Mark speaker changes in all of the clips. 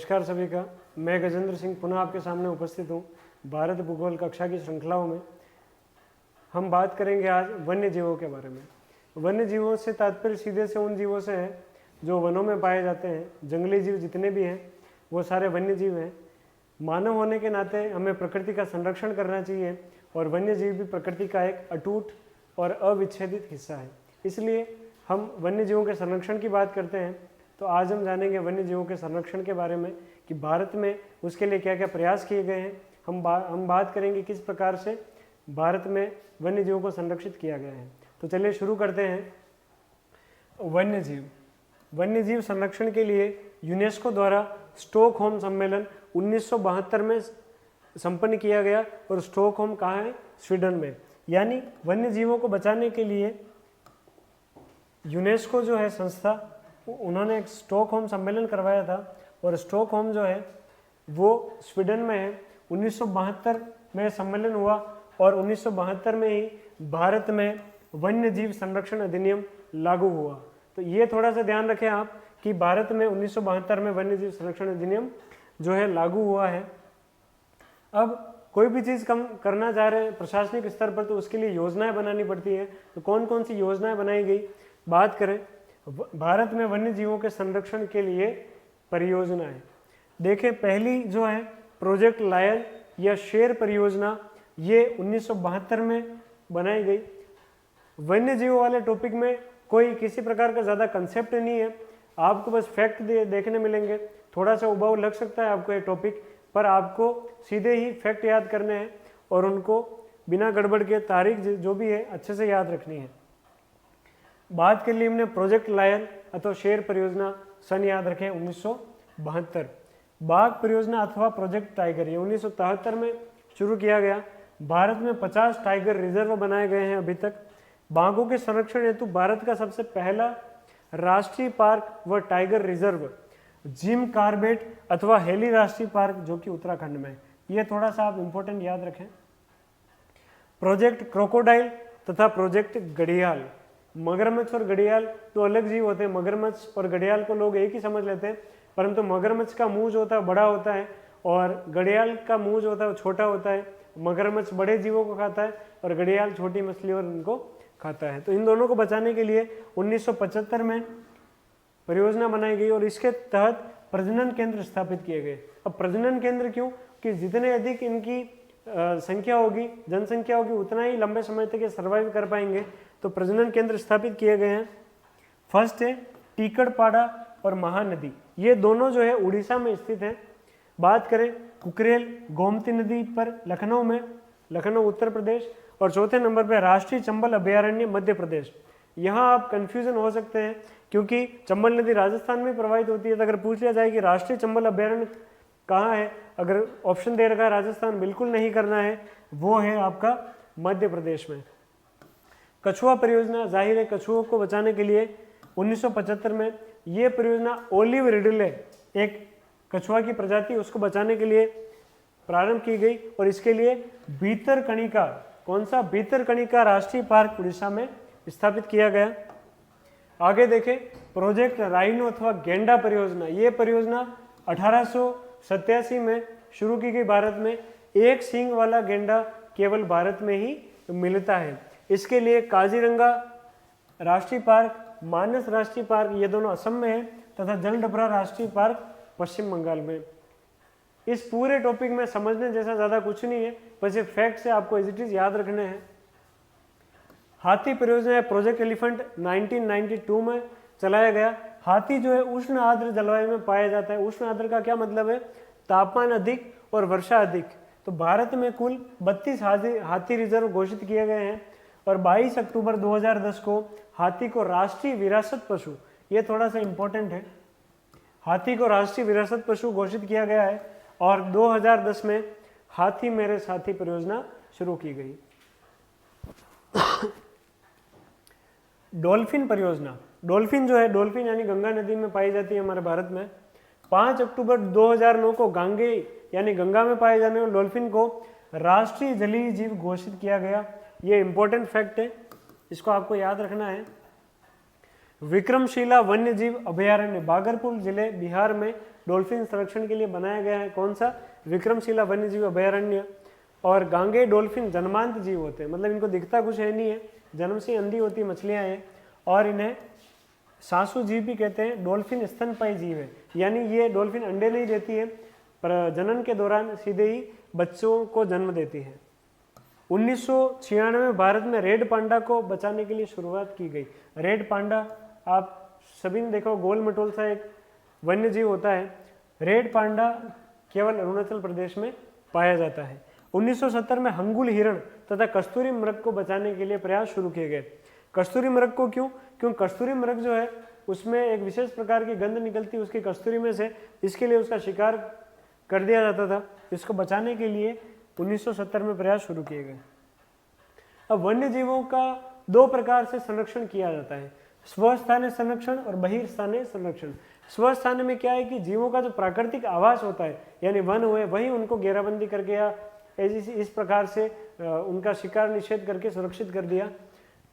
Speaker 1: नमस्कार सभी का। मैं गजेंद्र सिंह पुनः आपके सामने उपस्थित हूँ। भारत भूगोल कक्षा की श्रृंखलाओं में हम बात करेंगे आज वन्य जीवों के बारे में। वन्य जीवों से तात्पर्य सीधे से उन जीवों से है जो वनों में पाए जाते हैं। जंगली जीव जितने भी हैं वो सारे वन्य जीव हैं। मानव होने के नाते हमें प्रकृति का संरक्षण करना चाहिए और वन्य जीव भी प्रकृति का एक अटूट और अविच्छेदित हिस्सा है। इसलिए हम वन्य जीवों के संरक्षण की बात करते हैं। तो आज हम जानेंगे वन्य जीवों के संरक्षण के बारे में कि भारत में उसके लिए क्या क्या प्रयास किए गए हैं। हम बात करेंगे किस प्रकार से भारत में वन्य जीवों को संरक्षित किया गया है। तो चलिए शुरू करते हैं। वन्य जीव संरक्षण के लिए यूनेस्को द्वारा स्टॉकहोम सम्मेलन 1972 में संपन्न किया गया और स्टॉकहोम कहाँ है? स्वीडन में। यानी वन्य जीवों को बचाने के लिए यूनेस्को जो है संस्था, उन्होंने एक स्टॉकहोम सम्मेलन करवाया था और स्टॉकहोम जो है वो स्वीडन में है। 1972 में सम्मेलन हुआ और 1972 में ही भारत में वन्य जीव संरक्षण अधिनियम लागू हुआ। तो ये थोड़ा सा ध्यान रखें आप कि भारत में 1972 में वन्य जीव संरक्षण अधिनियम जो है लागू हुआ है। अब कोई भी चीज़ कम करना चाह रहे हैं प्रशासनिक स्तर पर तो उसके लिए योजनाएं बनानी पड़ती है। तो कौन कौन सी योजनाएं बनाई गई, बात करें भारत में वन्य जीवों के संरक्षण के लिए परियोजनाएं। देखें, पहली जो है प्रोजेक्ट लायन या शेर परियोजना, ये 1972 में बनाई गई। वन्य जीवों वाले टॉपिक में कोई किसी प्रकार का ज़्यादा कंसेप्ट नहीं है, आपको बस फैक्ट देखने मिलेंगे। थोड़ा सा उबाऊ लग सकता है आपको ये टॉपिक, पर आपको सीधे ही फैक्ट याद करने हैं और उनको बिना गड़बड़ के तारीख जो भी है अच्छे से याद रखनी है। बात के लिए हमने प्रोजेक्ट लायन अथवा शेर परियोजना, सन याद रखें 1972। बाघ परियोजना अथवा प्रोजेक्ट टाइगर, ये 1973 में शुरू किया गया। भारत में 50 टाइगर रिजर्व बनाए गए हैं अभी तक। बाघों के संरक्षण हेतु भारत का सबसे पहला राष्ट्रीय पार्क व टाइगर रिजर्व जिम कार्बेट अथवा हेली राष्ट्रीय पार्क जो कि उत्तराखंड में है। ये थोड़ा सा आप इंपॉर्टेंट याद रखें। प्रोजेक्ट क्रोकोडाइल तथा प्रोजेक्ट घड़ियाल। मगरमच्छ और घड़ियाल तो अलग जीव होते हैं। मगरमच्छ और घड़ियाल को लोग एक ही समझ लेते हैं, परंतु मगरमच्छ का मुंह जो होता है बड़ा होता है और घड़ियाल का मुंह जो होता है वो छोटा होता है। मगरमच्छ बड़े जीवों को खाता है और घड़ियाल छोटी मछली और उनको खाता है। तो इन दोनों को बचाने के लिए 1975 में परियोजना बनाई गई और इसके तहत प्रजनन केंद्र स्थापित किए गए। अब प्रजनन केंद्र क्यों? कि जितने अधिक इनकी संख्या होगी, जनसंख्या होगी, उतना ही लंबे समय तक ये सर्वाइव कर पाएंगे। तो प्रजनन केंद्र स्थापित किए गए हैं। फर्स्ट है टीकड़पाड़ा और महानदी, ये दोनों जो है उड़ीसा में स्थित हैं। बात करें कुकरेल गोमती नदी पर लखनऊ में, लखनऊ उत्तर प्रदेश। और चौथे नंबर पर राष्ट्रीय चंबल अभयारण्य मध्य प्रदेश। यहाँ आप कंफ्यूजन हो सकते हैं क्योंकि चंबल नदी राजस्थान में प्रवाहित होती है। तो अगर पूछ लिया जाए कि राष्ट्रीय चंबल अभयारण्य कहाँ है, अगर ऑप्शन दे रखा है राजस्थान, बिल्कुल नहीं करना है, वो है आपका मध्य प्रदेश में। कछुआ परियोजना, जाहिर है कछुओं को बचाने के लिए 1975 में ये परियोजना ओलिव रिडले, एक कछुआ की प्रजाति, उसको बचाने के लिए प्रारंभ की गई और इसके लिए भीतरकनिका, कौन सा? भीतरकनिका राष्ट्रीय पार्क उड़ीसा में स्थापित किया गया। आगे देखें प्रोजेक्ट राइनो अथवा गेंडा परियोजना। ये परियोजना 1887 में शुरू की गई। भारत में एक सींग वाला गेंडा केवल भारत में ही मिलता है। इसके लिए काजीरंगा राष्ट्रीय पार्क, मानस राष्ट्रीय पार्क, ये दोनों असम में है तथा जलडबरा राष्ट्रीय पार्क पश्चिम बंगाल में। इस पूरे टॉपिक में समझने जैसा ज़्यादा कुछ नहीं है, बस ये फैक्ट से आपको एज इट इज याद रखने हैं। हाथी परियोजना है प्रोजेक्ट एलिफेंट, 1992 में चलाया गया। हाथी जो है उष्ण आर्द्र जलवायु में पाया जाता है। उष्ण आर्द्र का क्या मतलब है? तापमान अधिक और वर्षा अधिक। तो भारत में कुल 32 हाथी रिजर्व घोषित किए गए हैं और 22 अक्टूबर 2010 को हाथी को राष्ट्रीय विरासत पशु, ये थोड़ा सा इंपॉर्टेंट है, हाथी को राष्ट्रीय विरासत पशु घोषित किया गया है और 2010 में हाथी मेरे साथी परियोजना शुरू की गई। डॉल्फिन परियोजना, डॉल्फिन जो है, डॉल्फिन यानी गंगा नदी में पाई जाती है हमारे भारत में। 5 अक्टूबर 2009 को गांगे यानी गंगा में पाए जाने वाले डॉल्फिन को राष्ट्रीय जलीय जीव घोषित किया गया। ये इंपॉर्टेंट फैक्ट है, इसको आपको याद रखना है। विक्रमशिला वन्य जीव अभयारण्य भागलपुर जिले बिहार में डॉल्फिन संरक्षण के लिए बनाया गया है। कौन सा? विक्रमशिला वन्यजीव अभयारण्य। और गांगे डॉल्फिन जन्मांत जीव होते हैं, मतलब इनको दिखता कुछ है नहीं है, जन्म से अंधी होती मछलियां हैं, और इन्हें सासु जीव भी कहते हैं। डॉल्फिन स्तनपायी जीव है, यानी ये डॉल्फिन अंडे नहीं देती है, पर जनन के दौरान सीधे ही बच्चों को जन्म देती है। 1996 में भारत में रेड पांडा को बचाने के लिए शुरुआत की गई। रेड पांडा आप सभी ने देखो, गोल मटोल सा एक वन्य जीव होता है। रेड पांडा केवल अरुणाचल प्रदेश में पाया जाता है। 1970 में हंगुल हिरण तथा कस्तूरी मृग को बचाने के लिए प्रयास शुरू किए गए। कस्तूरी मृग को क्यों? क्योंकि कस्तूरी मृग जो है उसमें एक विशेष प्रकार की गंध निकलती है उसकी कस्तूरी में से, इसके लिए उसका शिकार कर दिया जाता था। इसको बचाने के लिए 1970 में प्रयास शुरू किए गए। अब वन्य जीवों का दो प्रकार से संरक्षण किया जाता है, स्वस्थानीय संरक्षण और बहिर्स्थानीय संरक्षण। स्वस्थानीय में क्या है कि जीवों का जो प्राकृतिक आवास होता है, यानी वन हुए, वहीं उनको घेराबंदी करके या इस प्रकार से उनका शिकार निषेध करके सुरक्षित कर दिया।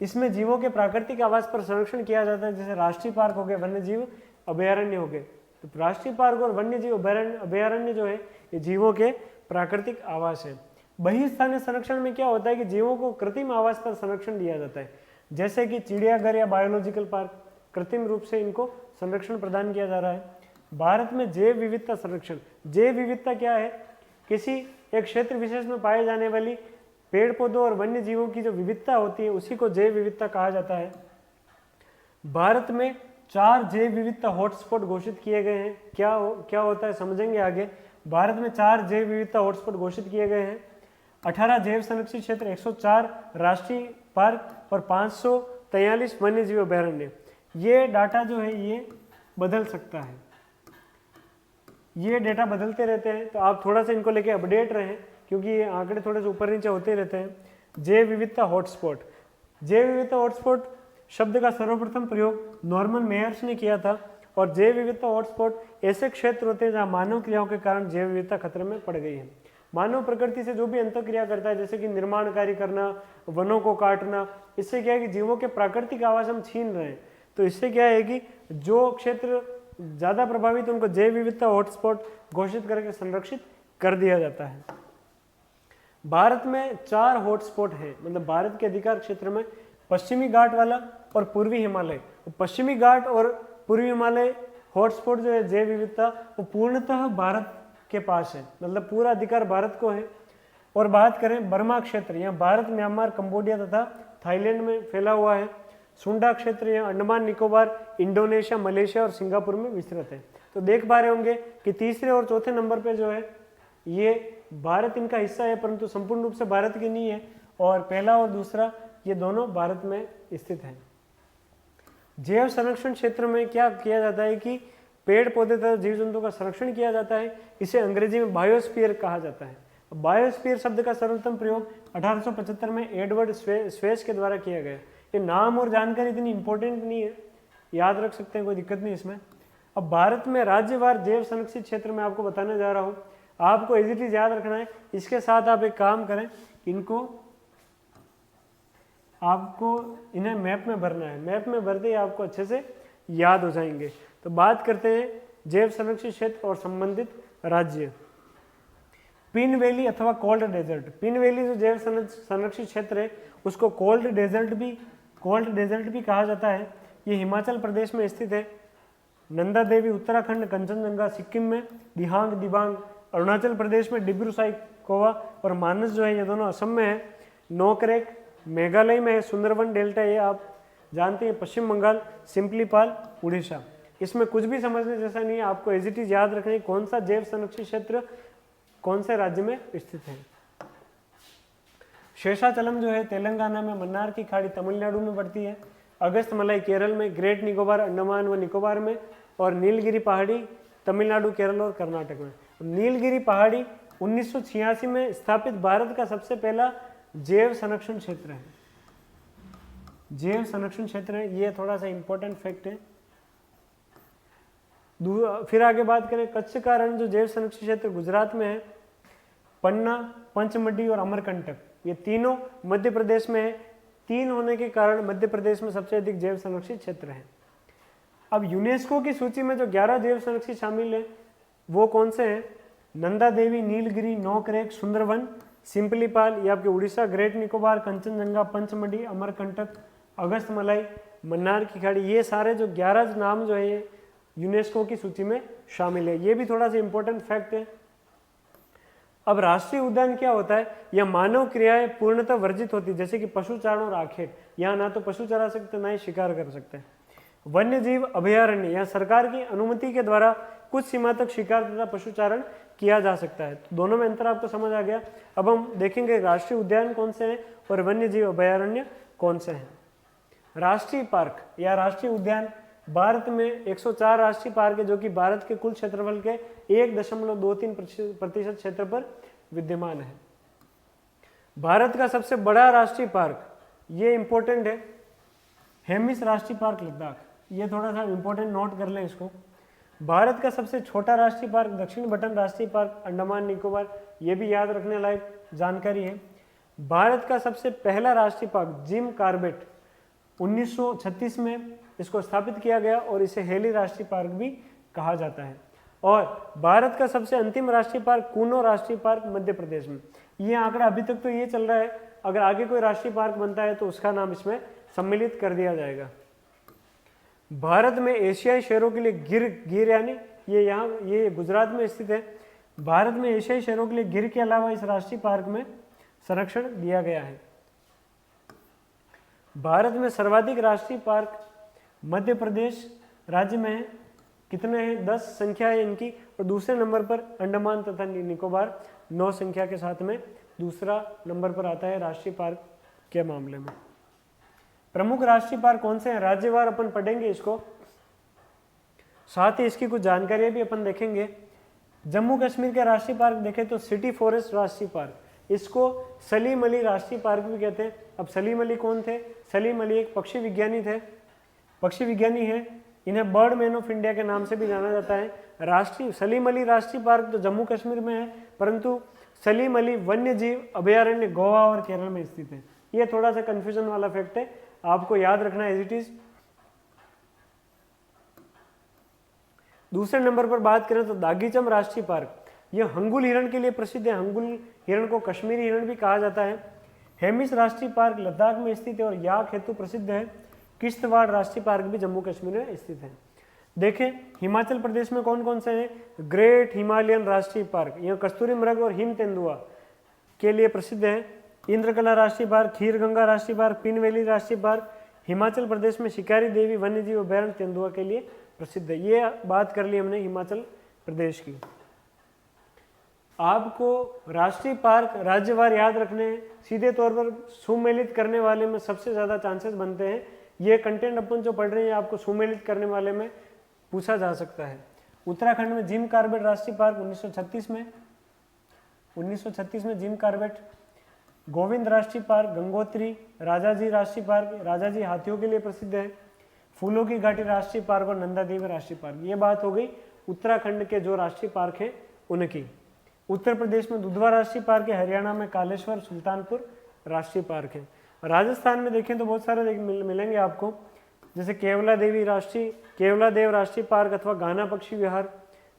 Speaker 1: इसमें जीवों के प्राकृतिक आवास पर संरक्षण किया जाता है, जैसे राष्ट्रीय पार्क हो गए, वन्य जीव अभयारण्य हो गए। तो राष्ट्रीय पार्क और वन्य जीव अभयारण्य जो है ये जीवों के प्राकृतिक आवास है। बहिर्स्थानीय संरक्षण में क्या होता है कि जीवों को कृत्रिम आवास पर संरक्षण दिया जाता है, जैसे कि चिड़ियाघर या बायोलॉजिकल पार्क, कृत्रिम रूप से इनको संरक्षण प्रदान किया जा रहा है। भारत में जैव विविधता संरक्षण। जैव विविधता क्या है? किसी एक क्षेत्र विशेष में पाए जाने वाली पेड़ पौधों और वन्य जीवों की जो विविधता होती है उसी को जैव विविधता कहा जाता है। भारत में 4 जैव विविधता हॉटस्पॉट घोषित किए गए हैं। क्या होता है समझेंगे आगे। भारत में 4 जैव विविधता हॉटस्पॉट घोषित किए गए हैं। 18 जैव संरक्षित क्षेत्र, 104 राष्ट्रीय पार्क और 543 वन्य जीव अभयारण्य। ये डाटा जो है ये बदल सकता है, ये डेटा बदलते रहते हैं, तो आप थोड़ा सा इनको लेके अपडेट रहें, क्योंकि ये आंकड़े थोड़े से ऊपर नीचे होते रहते हैं। जैव विविधता हॉटस्पॉट। जैव विविधता हॉटस्पॉट शब्द का सर्वप्रथम प्रयोग नॉर्मन मेयर्स ने किया था। और जैव विविधता हॉटस्पॉट ऐसे क्षेत्र होते हैं जहाँ मानव क्रियाओं के कारण जैव विविधता खतरे में पड़ गई है। मानव प्रकृति से जो भी अंतःक्रिया करता है, जैसे कि निर्माण कार्य करना, वनों को काटना, इससे क्या है कि जीवों के प्राकृतिक आवास हम छीन रहे हैं। तो इससे क्या है कि जो क्षेत्र ज़्यादा प्रभावित उनको जैव विविधता हॉटस्पॉट घोषित करके संरक्षित कर दिया जाता है। भारत में 4 हॉटस्पॉट है, मतलब भारत के अधिकार क्षेत्र में पश्चिमी घाट वाला और पूर्वी हिमालय। पश्चिमी घाट और पूर्वी हिमालय हॉटस्पॉट जो है जैव विविधता, वो पूर्णतः भारत के पास है, मतलब पूरा अधिकार भारत को है। और बात करें बर्मा क्षेत्र, यहाँ भारत, म्यांमार, कंबोडिया तथा थाईलैंड में फैला हुआ है। सुंडा क्षेत्र यहाँ अंडमान निकोबार, इंडोनेशिया, मलेशिया और सिंगापुर में विस्तृत है। तो देख पा रहे होंगे कि तीसरे और चौथे नंबर पे जो है ये भारत इनका हिस्सा है, परंतु संपूर्ण रूप से भारत की नहीं है। और पहला और दूसरा ये दोनों भारत में स्थित है। जैव संरक्षण क्षेत्र में क्या किया जाता है कि पेड़ पौधे तथा जीव जंतु का संरक्षण किया जाता है। इसे अंग्रेजी में बायोस्फीयर कहा जाता है। बायोस्फीयर शब्द का सर्वप्रथम प्रयोग 1875 में एडवर्ड स्वेस के द्वारा किया गया। ये नाम और जानकारी इतनी इंपॉर्टेंट नहीं है, याद रख सकते हैं, कोई दिक्कत नहीं इसमें। अब भारत में राज्यवार जैव संरक्षित क्षेत्र में आपको बताने जा रहा हूँ, आपको एज इट इज याद रखना है। इसके साथ आप एक काम करें, आपको इन्हें मैप में भरना है। मैप में भरते ही आपको अच्छे से याद हो जाएंगे। तो बात करते हैं जैव संरक्षित क्षेत्र और संबंधित राज्य। पिन वैली अथवा कोल्ड डेजर्ट। पिन वैली जो जैव संरक्षित क्षेत्र है उसको कोल्ड डेजर्ट भी कहा जाता है। ये हिमाचल प्रदेश में स्थित है। नंदा देवी उत्तराखंड, कंचनजंगा सिक्किम में, दिहांग दिबांग अरुणाचल प्रदेश में, डिब्रू साइखोवा और मानस जो है ये दोनों असम में है। नोकरेक मेघालय में है। सुंदरवन डेल्टा ये आप जानते हैं पश्चिम बंगाल, सिम्पलीपाल उड़ीसा। इसमें कुछ भी समझने जैसा नहीं है, आपको एज इट इज याद रखना है कौन सा जैव संरक्षित क्षेत्र कौन से राज्य में स्थित है। शेषाचलम जो है तेलंगाना में, मन्नार की खाड़ी तमिलनाडु में पड़ती है, अगस्त मलाई केरल में, ग्रेट निकोबार अंडमान व निकोबार में, और नीलगिरी पहाड़ी तमिलनाडु, केरल और कर्नाटक में। नीलगिरी पहाड़ी 1986 में स्थापित भारत का सबसे पहला जैव संरक्षण क्षेत्र है। जैव संरक्षण क्षेत्र है, ये थोड़ा सा इंपॉर्टेंट फैक्ट है। फिर आगे बात करें, कच्छ का रण जो जैव संरक्षित क्षेत्र गुजरात में है। पन्ना, पंचमढ़ी और अमरकंटक ये तीनों मध्य प्रदेश में है। 3 होने के कारण मध्य प्रदेश में सबसे अधिक जैव संरक्षित क्षेत्र है। अब यूनेस्को की सूची में जो 11 जैव संरक्षित शामिल है वो कौन से हैं? नंदा देवी, नीलगिरी, नौकरेक, सुंदरवन, सिंपलीपाल, ये आपके उड़ीसा, ग्रेट निकोबार, कंचनजंगा, पंचमढ़ी, अमरकंटक, अगस्त मलाई, मन्नार की खाड़ी, ये सारे जो 11 नाम जो है ये यूनेस्को की सूची में शामिल है। ये भी थोड़ा सा इंपॉर्टेंट फैक्ट है। अब राष्ट्रीय उद्यान क्या होता है? यह मानव क्रियाएं पूर्णतः वर्जित होती है, जैसे कि पशुचारण और आखेट। यहाँ ना तो पशु चरा सकते ना ही शिकार कर सकते हैं। वन्य जीव अभयारण्य, यहाँ सरकार की अनुमति के द्वारा कुछ सीमा तक शिकार तथा पशुचारण किया जा सकता है। तो दोनों में अंतर आपको समझ आ गया। अब हम देखेंगे राष्ट्रीय उद्यान कौन से हैं और वन्य जीव अभयारण्य कौन से हैं। राष्ट्रीय पार्क या राष्ट्रीय उद्यान, भारत में 104 राष्ट्रीय पार्क है, जो कि भारत के कुल क्षेत्रफल के 1.23% क्षेत्र पर विद्यमान है। भारत का सबसे बड़ा राष्ट्रीय पार्क, ये इंपॉर्टेंट है, हेमिस राष्ट्रीय पार्क लद्दाख। ये थोड़ा सा इंपॉर्टेंट नोट कर लें इसको। भारत का सबसे छोटा राष्ट्रीय पार्क दक्षिण बटन राष्ट्रीय पार्क, अंडमान निकोबार, ये भी याद रखने लायक जानकारी है। भारत का सबसे पहला राष्ट्रीय पार्क जिम कॉर्बेट 1936 में इसको स्थापित किया गया और इसे हेली राष्ट्रीय पार्क भी कहा जाता है। और भारत का सबसे अंतिम राष्ट्रीय पार्क कूनो राष्ट्रीय पार्क मध्य प्रदेश में। ये आंकड़ा अभी तक तो ये चल रहा है, अगर आगे कोई राष्ट्रीय पार्क बनता है तो उसका नाम इसमें सम्मिलित कर दिया जाएगा। भारत में एशियाई शेरों के लिए गिर यानी ये गुजरात में स्थित है। भारत में एशियाई शेरों के लिए गिर के अलावा इस राष्ट्रीय पार्क में संरक्षण दिया गया है। भारत में सर्वाधिक राष्ट्रीय पार्क मध्य प्रदेश राज्य में है। कितने हैं? 10 संख्या है इनकी। और दूसरे नंबर पर अंडमान तथा निकोबार 9 संख्या के साथ में दूसरा नंबर पर आता है राष्ट्रीय पार्क के मामले में। प्रमुख राष्ट्रीय पार्क कौन से हैं? राज्यवार अपन पढ़ेंगे इसको, साथ ही इसकी कुछ जानकारियां भी अपन देखेंगे। जम्मू कश्मीर के राष्ट्रीय पार्क देखें तो सिटी फॉरेस्ट राष्ट्रीय पार्क, इसको सलीम अली राष्ट्रीय पार्क भी कहते हैं। अब सलीम अली कौन थे? सलीम अली एक पक्षी विज्ञानी थे, पक्षी विज्ञानी है। इन्हें बर्ड मैन ऑफ इंडिया के नाम से भी जाना जाता है। सलीम अली राष्ट्रीय पार्क तो जम्मू कश्मीर में है, परंतु सलीम अली वन्य जीव अभयारण्य गोवा और केरल में स्थित है। ये थोड़ा सा कंफ्यूजन वाला फैक्ट है, आपको याद रखना एज इट इज। दूसरे नंबर पर बात करें तो दागीचम राष्ट्रीय पार्क, यह हंगुल हिरण के लिए प्रसिद्ध है। हंगुल हिरण को कश्मीरी हिरण भी कहा जाता है। हेमिस राष्ट्रीय पार्क लद्दाख में स्थित है और याक हेतु प्रसिद्ध है। किश्तवाड़ राष्ट्रीय पार्क भी जम्मू कश्मीर में स्थित है। देखें हिमाचल प्रदेश में कौन कौन से हैं? ग्रेट हिमालयन राष्ट्रीय पार्क, यह कस्तूरी मृग और हिम तेंदुआ के लिए प्रसिद्ध है। इंद्रकला राष्ट्रीय पार्क, खीर गंगा राष्ट्रीय पार्क, पिन वैली राष्ट्रीय पार्क हिमाचल प्रदेश में शिकारी देवी वन्यजीव अभयारण्य तेंदुआ के लिए प्रसिद्ध है। ये बात कर ली हमने हिमाचल प्रदेश की। आपको राष्ट्रीय पार्क राज्यवार याद रखने हैं, सीधे तौर पर सुमेलित करने वाले में सबसे ज्यादा चांसेस बनते हैं। ये कंटेंट अपन जो पढ़ रहे हैं आपको सुमेलित करने वाले में पूछा जा सकता है। उत्तराखंड में जिम कॉर्बेट राष्ट्रीय पार्क 1936 में जिम कॉर्बेट। गोविंद राष्ट्रीय पार्क, गंगोत्री, राजाजी राष्ट्रीय पार्क, राजाजी हाथियों के लिए प्रसिद्ध है। फूलों की घाटी राष्ट्रीय पार्क और नंदा देवी राष्ट्रीय पार्क। ये बात हो गई उत्तराखंड के जो राष्ट्रीय पार्क हैं उनकी। उत्तर प्रदेश में दुधवा राष्ट्रीय पार्क है, हरियाणा में कालेश्वर सुल्तानपुर राष्ट्रीय पार्क है। राजस्थान में देखें तो बहुत सारे मिलेंगे आपको, जैसे केवला देव राष्ट्रीय पार्क अथवा गाना पक्षी विहार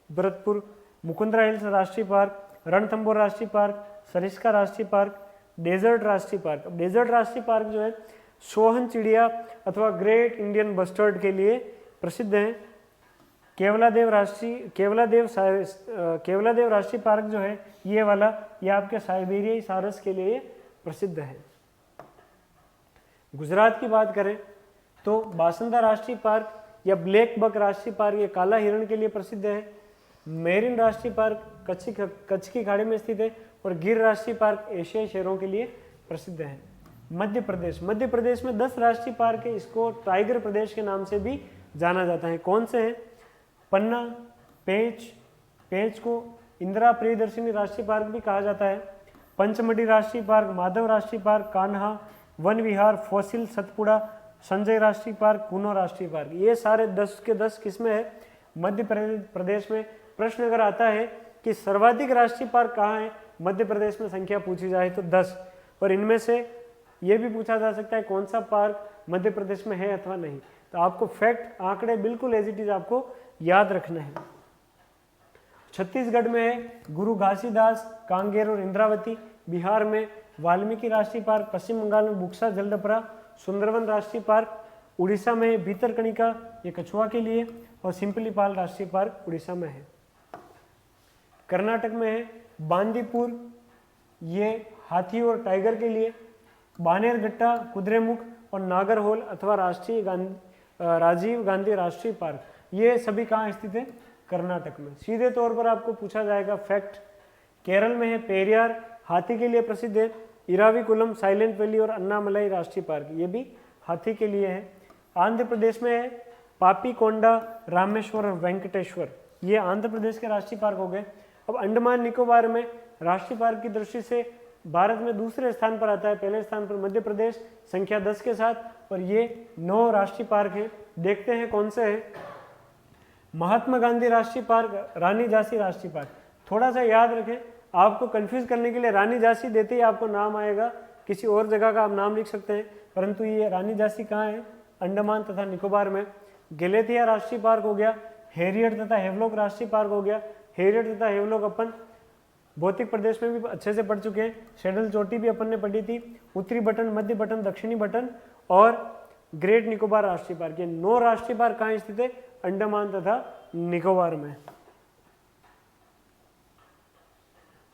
Speaker 1: भरतपुर, मुकुंदरा हिल्स राष्ट्रीय पार्क, रणथंबोर राष्ट्रीय पार्क, सरिस्का राष्ट्रीय पार्क, डेजर्ट राष्ट्रीय पार्क। डेजर्ट राष्ट्रीय पार्क जो है सोहन चिड़िया अथवा ग्रेट इंडियन बस्टर्ड के लिए प्रसिद्ध है। केवला देव राष्ट्रीय पार्क जो है ये वाला, ये आपके साइबेरियाई सारस के लिए प्रसिद्ध है। गुजरात की बात करें तो बासंदा राष्ट्रीय पार्क या ब्लैक बक राष्ट्रीय पार्क ये काला हिरण के लिए प्रसिद्ध है। मेरिन राष्ट्रीय पार्क कच्छ की खाड़ी में स्थित है और गिर राष्ट्रीय पार्क एशियाई शेरों के लिए प्रसिद्ध है। मध्य प्रदेश में 10 राष्ट्रीय पार्क है, इसको टाइगर प्रदेश के नाम से भी जाना जाता है। कौन से हैं? पन्ना, पेंच को इंदिरा प्रियदर्शिनी राष्ट्रीय पार्क भी कहा जाता है। पंचमढ़ी राष्ट्रीय पार्क, माधव राष्ट्रीय पार्क, कान्हा वन विहार, फॉसिल, सतपुड़ा, संजय राष्ट्रीय पार्क, कूनो राष्ट्रीय पार्क। ये सारे 10 के 10 किस्में हैं मध्य प्रदेश में। प्रश्न अगर आता है कि सर्वाधिक राष्ट्रीय पार्क कहाँ है मध्य प्रदेश में, संख्या पूछी जाए तो 10, और इनमें से ये भी पूछा जा सकता है कौन सा पार्क मध्य प्रदेश में है अथवा नहीं। तो आपको फैक्ट आंकड़े बिल्कुल एज इट इज आपको याद रखना है। छत्तीसगढ़ में है गुरु घासीदास, कांगेर और इंद्रावती। बिहार में वाल्मीकि राष्ट्रीय पार्क। पश्चिम बंगाल में बुक्सा जलदपरा, सुंदरवन राष्ट्रीय पार्क। उड़ीसा में भीतरकनिका, ये कछुआ के लिए, और सिंपलीपाल राष्ट्रीय पार्क उड़ीसा में है। कर्नाटक में है बांदीपुर, ये हाथी और टाइगर के लिए। बानेरघट्टा, कुद्रेमुख और नागरहोल अथवा राजीव गांधी राष्ट्रीय पार्क, ये सभी कहाँ स्थित है? कर्नाटक में। सीधे तौर पर आपको पूछा जाएगा फैक्ट। केरल में है पेरियार, हाथी के लिए प्रसिद्ध है। इराविकुलम, साइलेंट वैली और अन्नामलाई राष्ट्रीय पार्क, ये भी हाथी के लिए है। आंध्र प्रदेश में है पापीकोंडा, रामेश्वर और वेंकटेश्वर, ये आंध्र प्रदेश के राष्ट्रीय पार्क हो गए। अब अंडमान निकोबार में राष्ट्रीय पार्क की दृष्टि से भारत में दूसरे स्थान पर आता है। पहले स्थान पर मध्य प्रदेश संख्या 10 के साथ, और ये 9 राष्ट्रीय पार्क हैं। देखते हैं कौन से हैं। महात्मा गांधी राष्ट्रीय पार्क, रानी झांसी राष्ट्रीय पार्क। थोड़ा सा याद रखें, आपको कंफ्यूज करने के लिए रानी झांसी देते ही आपको नाम आएगा, किसी और जगह का आप नाम लिख सकते हैं, परंतु ये रानी झांसी कहाँ है? अंडमान तथा निकोबार में। गलेथिया राष्ट्रीय पार्क हो गया। हेरियट तथा हेवलॉक राष्ट्रीय पार्क हो गया। हेरियट तथा हेवलॉक अपन भौतिक प्रदेश में भी अच्छे से पढ़ चुके हैं। शेडल चोटी भी अपन ने पढ़ी थी। उत्तरी बटन, मध्य बटन, दक्षिणी बटन और ग्रेट निकोबार राष्ट्रीय पार्क, ये 9 राष्ट्रीय पार्क कहाँ स्थित है? अंडमान तथा निकोबार में।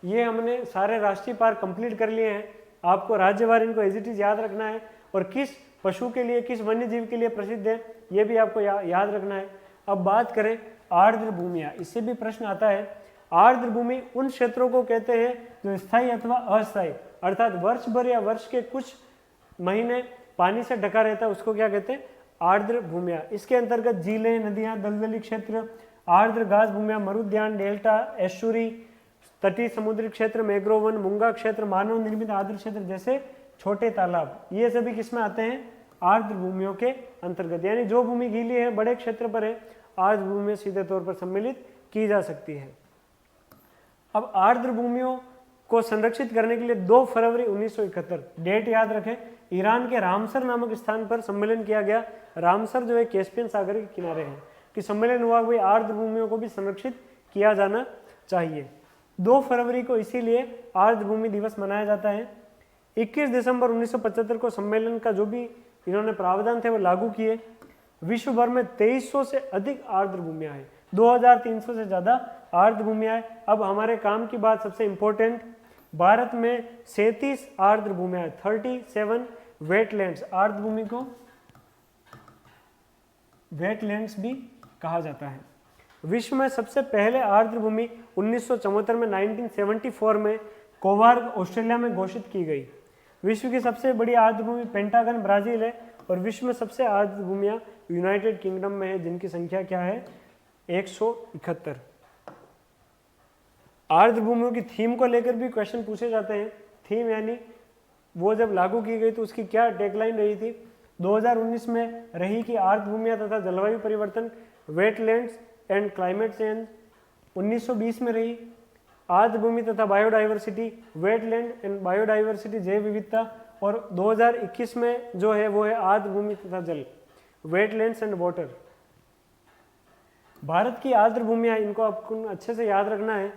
Speaker 1: ये हमने सारे राष्ट्रीय पार्क कंप्लीट कर लिए हैं। आपको राज्यवार इनको एज इट इज याद रखना है, और किस पशु के लिए, किस वन्य जीव के लिए प्रसिद्ध है, ये भी आपको याद रखना है। अब बात करें आर्द्र भूमियां, इससे भी प्रश्न आता है। आर्द्र भूमि उन क्षेत्रों को कहते हैं जो स्थायी अथवा अस्थायी, अर्थात वर्ष भर या वर्ष के कुछ महीने पानी से ढका रहता है, उसको क्या कहते हैं? आर्द्र भूमियां। इसके अंतर्गत झीलें, नदियां, दलदली क्षेत्र, आर्द्र घास भूमियां, मरुद्यान, डेल्टा, एस्चुरी, तटीय समुद्री क्षेत्र, मैंग्रोवन, मूंगा क्षेत्र, मानव निर्मित आर्द्र क्षेत्र जैसे छोटे तालाब, ये सभी किसमें आते हैं? आर्द्र भूमियों के अंतर्गत। यानी जो भूमि गीली है, बड़े क्षेत्र पर है, आर्द्र भूमि में सीधे तौर पर सम्मिलित की जा सकती है। अब आर्द्र भूमियों को संरक्षित करने के लिए 2 फरवरी 1971, डेट याद रखें, ईरान के रामसर नामक स्थान पर सम्मेलन किया गया। रामसर जो है कैस्पियन सागर के किनारे है, कि सम्मेलन हुआ हुआ आर्द्र भूमियों को भी संरक्षित किया जाना चाहिए। 2 फरवरी को इसीलिए आर्द्र भूमि दिवस मनाया जाता है। 21 दिसंबर 1975 को सम्मेलन का जो भी इन्होंने प्रावधान थे वो लागू किए। विश्व भर में 2300 से अधिक आर्द्र भूमियां हैं, 2300 से ज्यादा आर्द्र भूमियां हैं। अब हमारे काम की बात सबसे इंपॉर्टेंट, भारत में 37 आर्द्र भूमियां हैं, 37 वेटलैंड्स। आर्द्र भूमि को वेटलैंड्स भी कहा जाता है। विश्व में सबसे पहले आर्द्र भूमि 1974 में 1974 में कोवार्ग ऑस्ट्रेलिया में घोषित की गई। विश्व की सबसे बड़ी आर्द्र भूमि पेंटागन ब्राजील है, और विश्व में सबसे आर्द्र भूमियां यूनाइटेड किंगडम में है, जिनकी संख्या क्या है? 171। आर्द्र भूमियों की थीम को लेकर भी क्वेश्चन पूछे जाते हैं। थीम यानी वो जब लागू की गई तो उसकी क्या टैगलाइन रही थी? 2019 में रही कि आर्द्र भूमियां तथा जलवायु परिवर्तन, वेटलैंड्स एंड क्लाइमेट चेंज। 1920 में रही आर्द्र भूमि तथा बायोडाइवर्सिटी, वेटलैंड एंड बायोडाइवर्सिटी, जैव विविधता। और 2021 में जो है वो है आर्द्र भूमि तथा जल, वेटलैंड्स एंड वाटर। भारत की आर्द्र भूमियां, इनको आपको अच्छे से याद रखना है।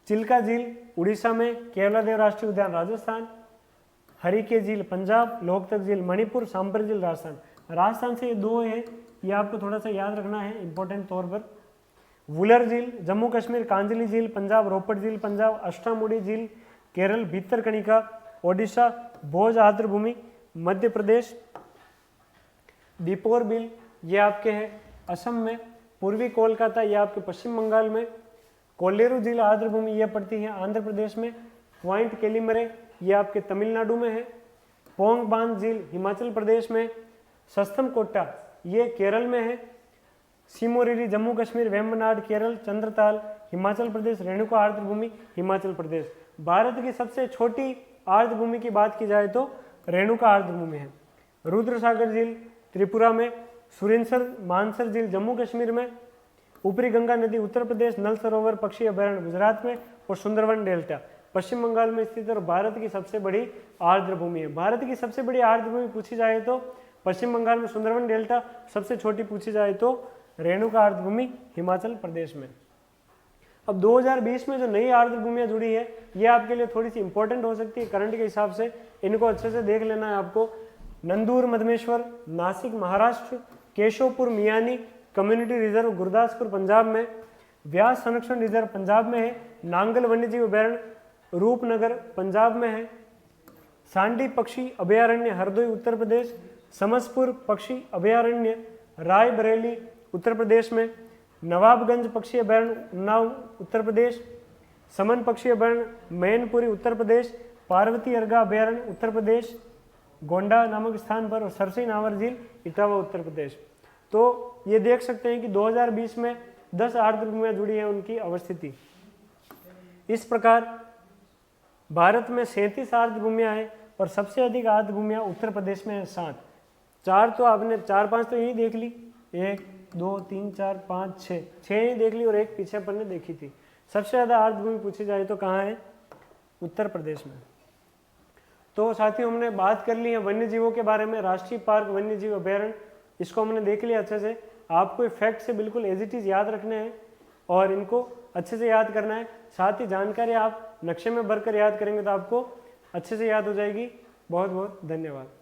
Speaker 1: चिल्का झील उड़ीसा में, केवलादेव राष्ट्रीय उद्यान राजस्थान, हरिके झील पंजाब, लोकतक झील मणिपुर, सांपर झील राजस्थान। राजस्थान से ये 2 है, ये आपको थोड़ा सा याद रखना है इंपॉर्टेंट तौर पर। वुलर झील जम्मू कश्मीर, कांजली झील पंजाब, रोपड़ झील पंजाब, अष्टामुड़ी झील केरल, भीतरकनिका ओडिशा, भोज आर्द्र भूमि मध्य प्रदेश, दीपोर बिल ये आपके हैं असम में, पूर्वी कोलकाता ये आपके पश्चिम बंगाल में, कोल्लेरू झील आर्द्र भूमि ये पड़ती है आंध्र प्रदेश में, पॉइंट केलिमरे ये आपके तमिलनाडु में है, पोंग बांध झील हिमाचल प्रदेश में, सस्तम कोट्टा ये केरल में है, सिमोरिरी जम्मू कश्मीर, वेम्बनाड केरल, चंद्रताल हिमाचल प्रदेश, रेणुका आर्द्र भूमि हिमाचल प्रदेश। भारत की सबसे छोटी आर्द्र भूमि की बात की जाए तो रेणुका आर्द्र भूमि है। रुद्रसागर झील त्रिपुरा में, सुरेंसर मानसर झील जम्मू कश्मीर में, ऊपरी गंगा नदी उत्तर प्रदेश, नल सरोवर पक्षी अभयारण्य गुजरात में, और सुंदरवन डेल्टा पश्चिम बंगाल में स्थित और भारत की सबसे बड़ी आर्द्र भूमि है। भारत की सबसे बड़ी आर्द्र भूमि पूछी जाए तो पश्चिम बंगाल में सुंदरवन डेल्टा, सबसे छोटी पूछी जाए तो रेणुका आर्द्र भूमि हिमाचल प्रदेश में। अब 2020 में जो नई आर्द्र भूमियाँ जुड़ी है ये आपके लिए थोड़ी सी इंपॉर्टेंट हो सकती है करंट के हिसाब से, इनको अच्छे से देख लेना है आपको। नंदूर मधमेश्वर नासिक महाराष्ट्र, केशवपुर मियानी कम्युनिटी रिजर्व गुरदासपुर पंजाब में, व्यास संरक्षण रिजर्व पंजाब में है, नांगल वन्यजीव अभयारण्य रूपनगर पंजाब में है, सांडी पक्षी अभयारण्य हरदोई उत्तर प्रदेश, समसपुर पक्षी अभयारण्य रायबरेली उत्तर प्रदेश में, नवाबगंज पक्षी अभयारण्य उन्नाव उत्तर प्रदेश, समन पक्षी अभयारण्य मैनपुरी उत्तर प्रदेश, पार्वती अर्गा अभयारण्य उत्तर प्रदेश गोंडा नामक स्थान पर, और सरसी नावर झील इटावा उत्तर प्रदेश। तो ये देख सकते हैं कि 2020 में 10 आर्द्र भूमियाँ जुड़ी हैं, उनकी अवस्थिति इस प्रकार भारत में 37 आर्द्र भूमियाँ हैं और सबसे अधिक आर्द्र भूमियाँ उत्तर प्रदेश में है 7। 4 तो आपने 4-5 तो यही देख ली, 1 2 3 4 5 6 ही देख ली और एक पीछे अपन ने देखी थी। सबसे ज़्यादा आर्द्र भूमि पूछी जाए तो कहाँ है? उत्तर प्रदेश में। तो साथियों हमने बात कर ली है वन्य जीवों के बारे में, राष्ट्रीय पार्क वन्य जीव अभयारण्य इसको हमने देख लिया अच्छे से। आपको फैक्ट से बिल्कुल एज इट इज़ याद रखने हैं और इनको अच्छे से याद करना है। साथ ही जानकारी आप नक्शे में भरकर याद करेंगे तो आपको अच्छे से याद हो जाएगी। बहुत बहुत धन्यवाद।